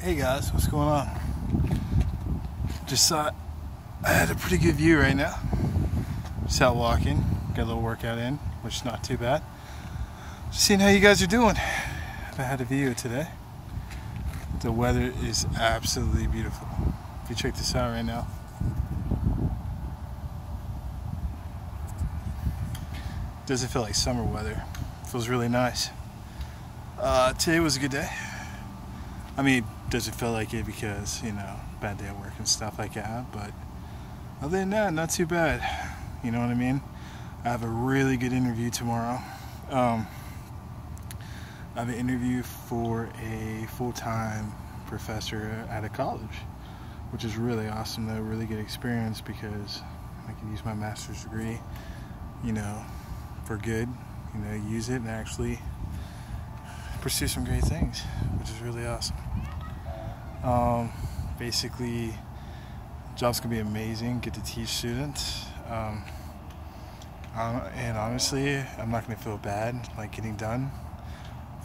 Hey guys, what's going on? Just thought I had a pretty good view right now. Just out walking, got a little workout in, which is not too bad. Just seeing how you guys are doing. I had a view today. The weather is absolutely beautiful. If you check this out right now. Doesn't feel like summer weather. Feels really nice. Today was a good day. I mean, doesn't feel like it because, you know, bad day at work and stuff like that, but other than that, not too bad. You know what I mean? I have a really good interview tomorrow. I have an interview for a full-time professor at a college, which is really awesome though, really good experience because I can use my master's degree, you know, for good, you know, use it and actually pursue some great things, which is really awesome. Basically, job's gonna be amazing, get to teach students, and honestly, I'm not gonna feel bad like getting done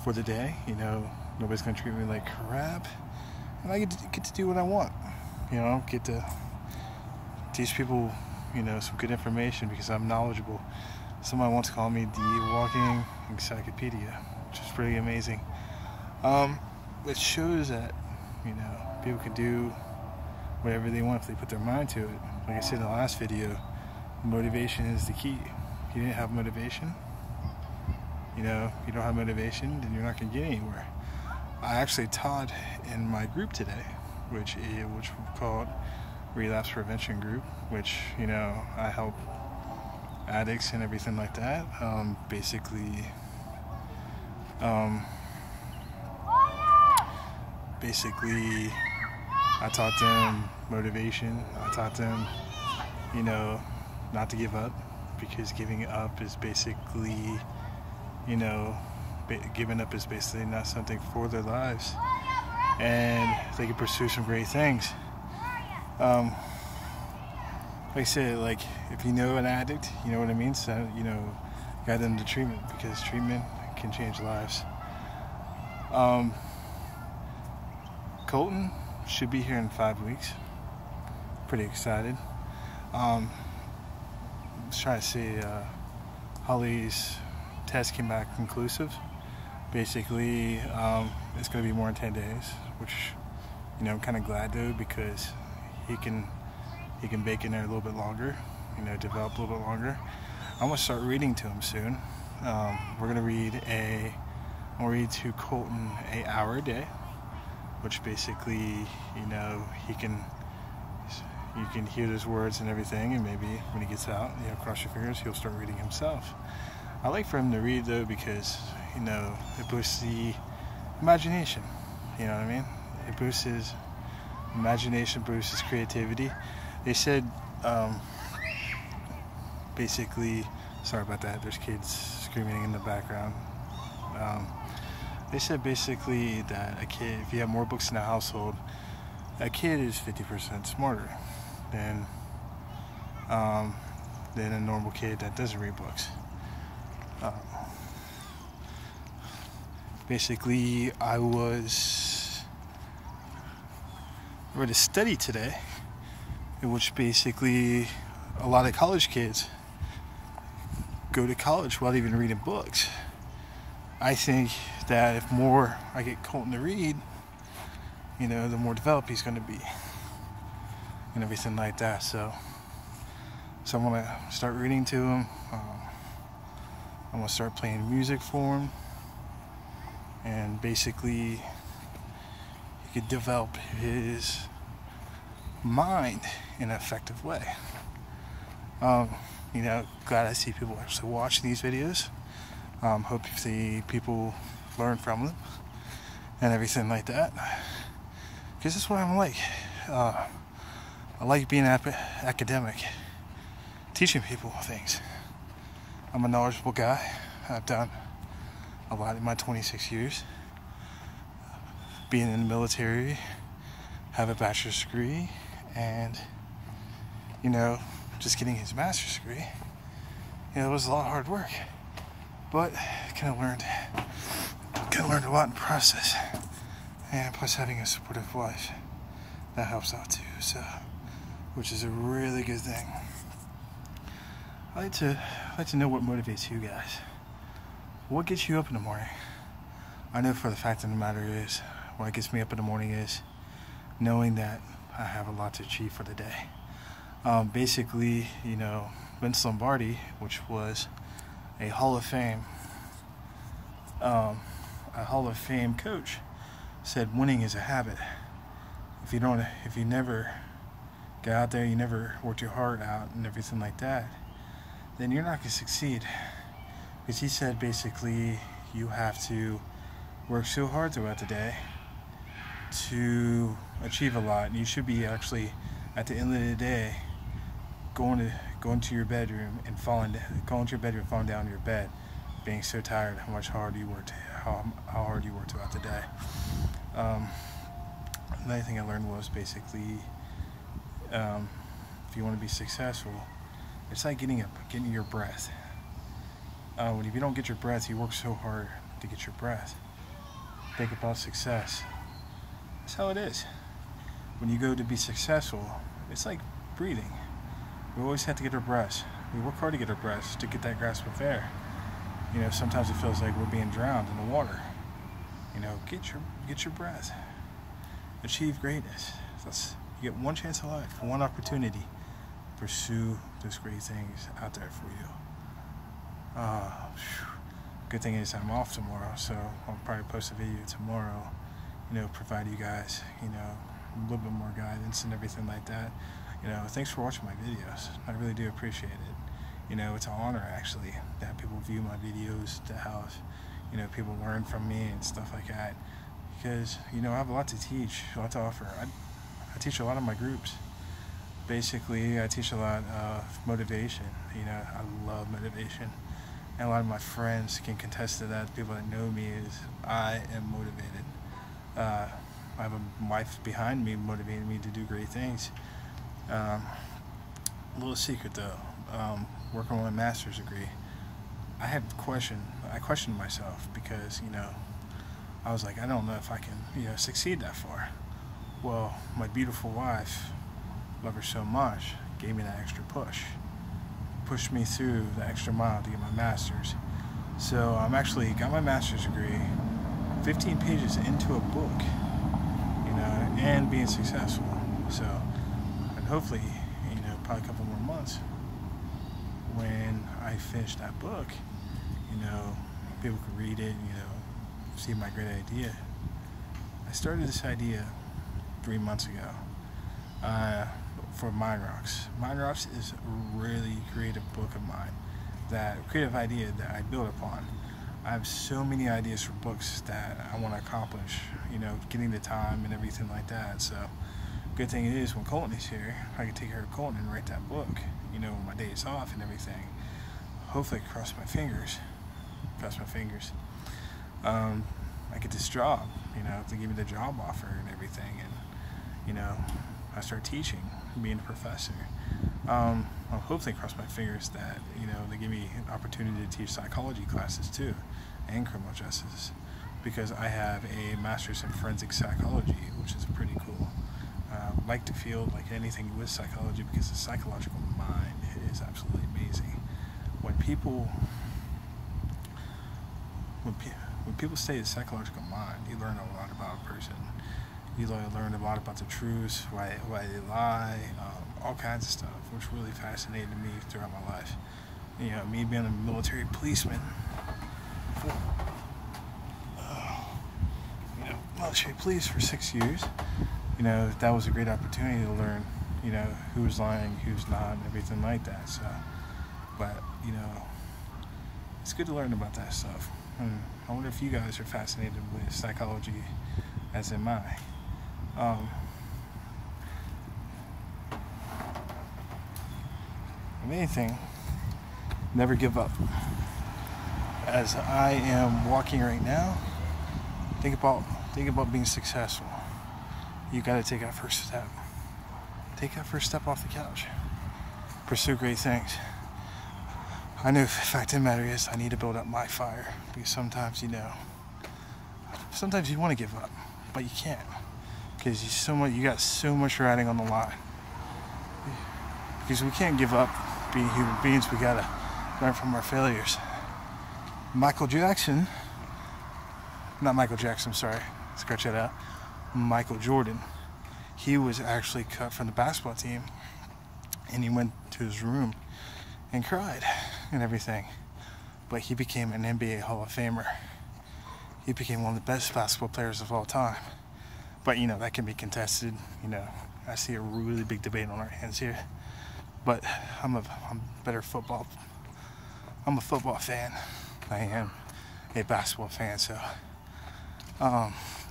for the day. You know, nobody's gonna treat me like crap, and I get to do what I want. You know, get to teach people, you know, some good information because I'm knowledgeable. Someone once called me the walking encyclopedia, which is pretty amazing. It shows that, you know, people can do whatever they want if they put their mind to it. Like I said in the last video, motivation is the key. If you didn't have motivation, you know, you don't have motivation, then you're not going to get anywhere. I actually taught in my group today, which we called Relapse Prevention Group, which, you know, I help addicts and everything like that. Basically, I taught them motivation. I taught them, you know, not to give up, because giving up is basically, you know, giving up is basically not something for their lives, and they can pursue some great things. Like I said, like, if you know an addict, you know what I mean, so, you know, guide them to treatment, because treatment can change lives. Colton should be here in 5 weeks. Pretty excited. Let's try to see, Holly's test came back conclusive. Basically, it's going to be more than 10 days, which, you know, I'm kind of glad though, because he can bake in there a little bit longer, you know, develop a little bit longer. I'm going to start reading to him soon. We're going to I'll read to Colton an hour a day, which basically, you know, you can hear his words and everything, and maybe when he gets out, you know, cross your fingers, he'll start reading himself. I like for him to read though, because, you know, it boosts the imagination, you know what I mean? It boosts his imagination, boosts his creativity. They said, basically, sorry about that, there's kids screaming in the background. They said basically that a kid, if you have more books in the household, a kid is 50% smarter than a normal kid that doesn't read books. Basically, I read a study today in which basically a lot of college kids go to college without even reading books. I think that if more I get Colton to read, you know, the more developed he's going to be and everything like that. So I'm going to start reading to him. I'm going to start playing music for him, and basically he could develop his mind in an effective way. You know, glad I see people actually watching these videos. Hope people learn from them and everything like that, because that's what I'm like. I like being academic, teaching people things. I'm a knowledgeable guy. I've done a lot in my 26 years. Being in the military, have a bachelor's degree, and, you know, just getting his master's degree, you know, it was a lot of hard work. But kind of learned a lot in the process. And plus having a supportive wife, that helps out too, so, which is a really good thing. I like to know what motivates you guys. What gets you up in the morning? I know for the fact of the matter is, what gets me up in the morning is knowing that I have a lot to achieve for the day. Basically, Vince Lombardi, which was a Hall of Fame coach, said winning is a habit. If you never get out there, you never worked your heart out and everything like that, then you're not going to succeed. Because he said basically you have to work so hard throughout the day to achieve a lot. And you should be actually, at the end of the day, going to your bedroom and falling down your bed, being so tired how hard you worked throughout the day. Another thing I learned was basically, if you want to be successful, it's like getting your breath. If you don't get your breath, you work so hard to get your breath. Think about success. That's how it is. When you go to be successful, it's like breathing. We always have to get our breaths. We work hard to get our breaths, to get that grasp of air. Sometimes it feels like we're being drowned in the water. Get your breath. Achieve greatness. You get one chance in life, one opportunity. Pursue those great things out there for you. Good thing is I'm off tomorrow, so I'll probably post a video tomorrow, provide you guys, a little bit more guidance and everything like that. Thanks for watching my videos. I really do appreciate it. It's an honor actually to have people view my videos, to have, people learn from me and stuff like that. Because, I have a lot to teach, a lot to offer. I teach a lot of my groups. Basically, I teach a lot of motivation. I love motivation. And a lot of my friends can contest to that. People that know me is I am motivated. I have a wife behind me motivating me to do great things. A little secret though, working on my master's degree, I questioned myself because, I was like, I don't know if I can, succeed that far. Well, my beautiful wife, love her so much, gave me that extra push. Pushed me through the extra mile to get my master's. So I'm actually got my master's degree, 15 pages into a book, and being successful. So, and hopefully, probably a couple more months, when I finish that book, people can read it, see my great idea. I started this idea 3 months ago for Mind Rocks. Mind Rocks is a really creative book of mine, creative idea that I built upon. I have so many ideas for books that I want to accomplish, getting the time and everything like that. So, good thing it is when Colton is here, I can take care of Colton and write that book, when my day is off and everything. Hopefully, cross my fingers. I get this job, if they give me the job offer and everything, and, I start teaching, being a professor. I'll hopefully cross my fingers that, they give me an opportunity to teach psychology classes too, and criminal justice, because I have a master's in forensic psychology, which is pretty cool. Like the field, like anything with psychology, because the psychological mind is absolutely amazing. When people study the psychological mind, you learn a lot about a person. You learn a lot about the truths, why they lie, all kinds of stuff, which really fascinated me throughout my life. Me being a military policeman, military police for 6 years, that was a great opportunity to learn, who's lying, who's not, and everything like that. So, but, it's good to learn about that stuff. I wonder if you guys are fascinated with psychology as am I. If anything, never give up. As I am walking right now, think about being successful. You got to take that first step. Take that first step off the couch. Pursue great things. I know the fact of the matter is I need to build up my fire, because sometimes you want to give up, but you can't, because you got so much riding on the line. Because we can't give up being human beings. We gotta learn from our failures. Michael Jordan, he was actually cut from the basketball team, and he went to his room and cried and everything. But he became an NBA Hall of Famer. He became one of the best basketball players of all time. But that can be contested. I see a really big debate on our hands here. But I'm a football fan. I am a basketball fan, so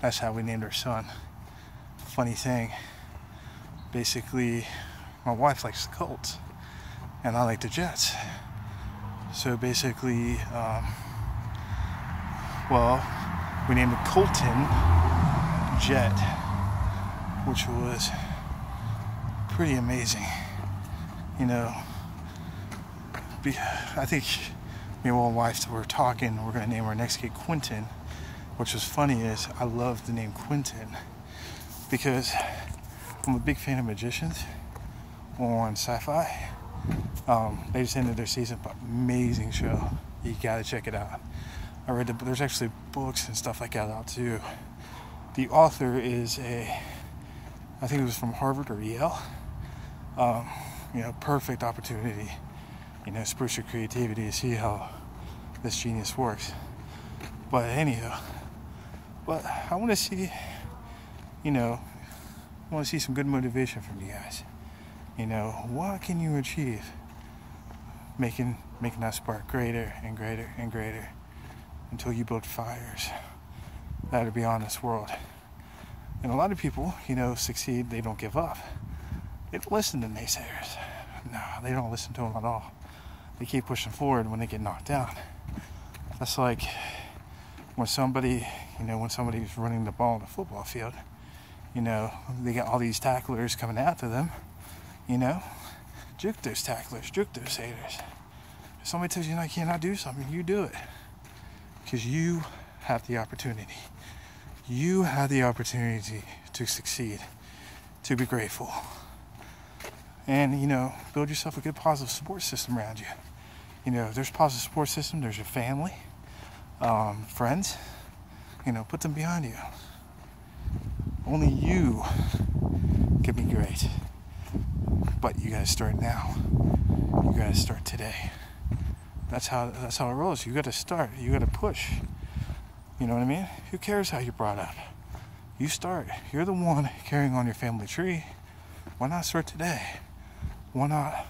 that's how we named our son. Funny thing, basically, my wife likes the Colts, and I like the Jets. So basically, we named it Colton Jet, which was pretty amazing. I think me and my wife were talking, we're going to name our next kid Quentin, which was funny is I love the name Quentin because I'm a big fan of Magicians on Sci-Fi. They just ended their season, but amazing show. You gotta check it out. I read there's actually books and stuff like that out too. The author is I think it was from Harvard or Yale. Perfect opportunity, spruce your creativity to see how this genius works. But anyhow, I want to see, some good motivation from you guys. What can you achieve? Making that spark greater and greater and greater until you build fires that are beyond this world. And a lot of people, succeed, they don't give up. They don't listen to naysayers. No, they don't listen to them at all. They keep pushing forward when they get knocked down. That's like when somebody's running the ball on the football field, they got all these tacklers coming after them, juke those tacklers, juke those haters. If somebody tells you you cannot do something, you do it. Because you have the opportunity. You have the opportunity to succeed, to be grateful. And, build yourself a good positive support system around you. There's a positive support system, there's your family, friends, put them behind you. Only you can be great. But you gotta start now. You gotta start today. That's how it rolls. You gotta start. You gotta push. You know what I mean? Who cares how you're brought up? You start. You're the one carrying on your family tree. Why not start today? Why not,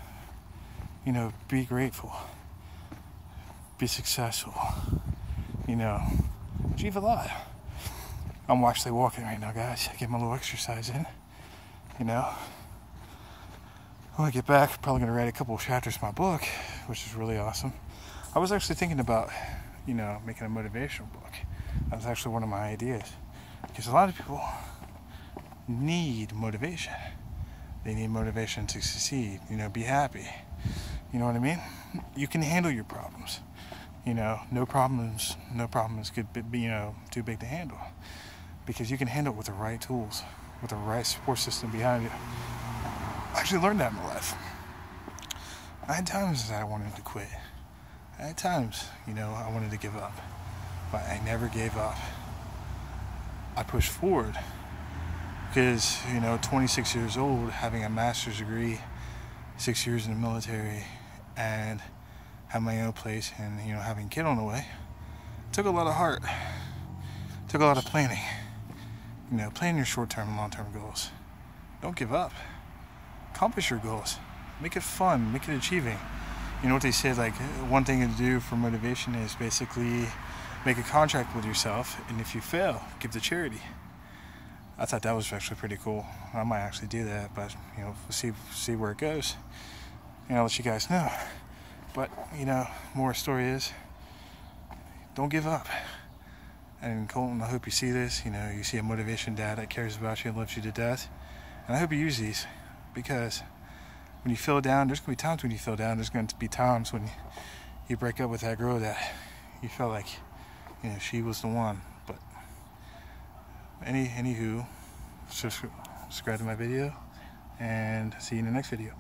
be grateful, be successful, achieve a lot. I'm actually walking right now, guys. I get my little exercise in, When I get back, I'm probably going to write a couple of chapters of my book, which is really awesome. I was actually thinking about, making a motivational book. That was actually one of my ideas. Because a lot of people need motivation. They need motivation to succeed, be happy. You know what I mean? You can handle your problems. No problems could be, too big to handle. Because you can handle it with the right tools, with the right support system behind you. I actually learned that in my life. I had times that I wanted to quit. I had times, I wanted to give up. But I never gave up. I pushed forward. Because, 26 years old, having a master's degree, 6 years in the military, and have my own place, and, having a kid on the way, took a lot of heart. Took a lot of planning. Plan your short-term and long-term goals. Don't give up. Accomplish your goals. Make it fun. Make it achieving. You know what they say, one thing to do for motivation is basically make a contract with yourself, and if you fail, give to charity. I thought that was actually pretty cool. I might actually do that, but we'll see where it goes. I'll let you guys know. But more story is, don't give up. And Colton, I hope you see this. You see a motivation dad that cares about you and loves you to death. And I hope you use these, because when you feel down, there's going to be times when you feel down. There's going to be times when you break up with that girl that you felt like, she was the one. But Anywho, subscribe to my video, and see you in the next video.